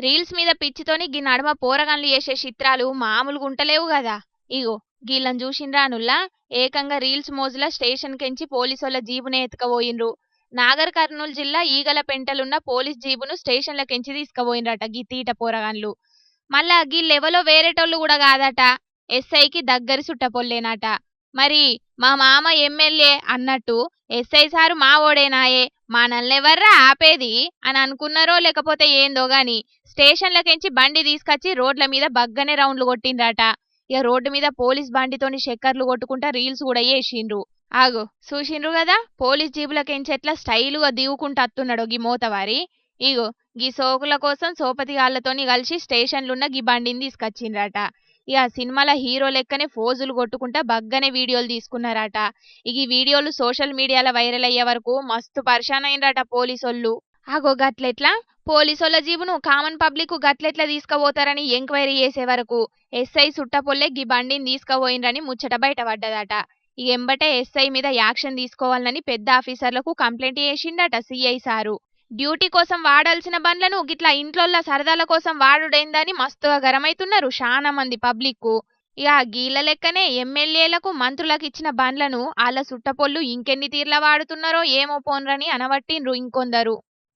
Reels మీద పిచ్చితోని గీ నడమ పోరగాన్లు చేసే చిత్రాలు మామూలుగా ఉంటలేవు కదా. ఇగో గీళ్ళని చూసిండ్రా నుల్లా, ఏకంగా రీల్స్ మోజుల స్టేషన్ కెంచి పోలీసోళ్ళ జీబునే ఎత్తుకపోయిండ్రు. నాగర్ కర్నూలు జిల్లా ఈగల పెంటలున్న పోలీస్ జీబును స్టేషన్లకెంచి తీసుకుపోయిండ్రట గీ తీట పోరగాన్లు. మళ్ళా గీళ్ళెవలో వేరేటోళ్ళు కూడా కాదట, ఎస్ఐకి దగ్గరి సుట్టపొల్లేనట. మరి మా మామ ఎమ్మెల్యే అన్నట్టు ఎస్ఐ సారు మా ఓడేనాయే, మనల్నెవర్రా ఆపేది అని అనుకున్నారో లేకపోతే ఏందో గాని స్టేషన్లకెంచి బండి తీసుకొచ్చి రోడ్ల మీద బగ్గనే రౌండ్లు కొట్టిండ్రట. ఇక రోడ్డు మీద పోలీస్ బండితోని చక్కర్లు కొట్టుకుంటా రీల్స్ కూడా చేసిండ్రు. ఆగో చూసిండ్రు కదా పోలీస్ జీబులకెంచి ఎట్లా స్టైలుగా దిగుకుంటూ అత్తున్నాడో గీ మోతవారి. ఇగో గీ సోకుల కోసం సోపతి గాళ్ళతోని కలిసి స్టేషన్లున్న గీ బండిని తీసుకొచ్చిండ్రట. ఇక సినిమాల హీరో లెక్కనే ఫోజులు కొట్టుకుంటా బగ్గనే వీడియోలు తీసుకున్నారట. ఇక ఈ వీడియోలు సోషల్ మీడియాలో వైరల్ అయ్యే వరకు మస్తు పరిశాన్ అయినరట పోలీసోళ్ళు. ఆగో గట్లెట్లా పోలీసోళ్ళ జీబును కామన్ పబ్లిక్ గట్లెట్లా తీసుకుపోతారని ఎంక్వైరీ చేసే వరకు ఎస్ఐ సుట్టపొల్లే గీ బండిని తీసుకుపోయిండ్రని ముచ్చట బయటపడ్డదట. ఈ ఎంబటే ఎస్ఐ మీద యాక్షన్ తీసుకోవాలని పెద్ద ఆఫీసర్లకు కంప్లైంట్ చేసిండట సిఐ సారు. డ్యూటీ కోసం వాడాల్సిన బండ్లను గిట్లా ఇంట్లోళ్ళ సరదాల కోసం వాడుడైందని మస్తుగా గరమైతున్నారు చాలా మంది పబ్లిక్. ఇక గీళ్ళ లెక్కనే ఎమ్మెల్యేలకు మంత్రులకు ఇచ్చిన బండ్లను వాళ్ళ సుట్టపొల్లు ఇంకెన్ని తీర్ల వాడుతున్నారో ఏమో పోన్రని అనబట్టిండ్రు ఇంకొందరు.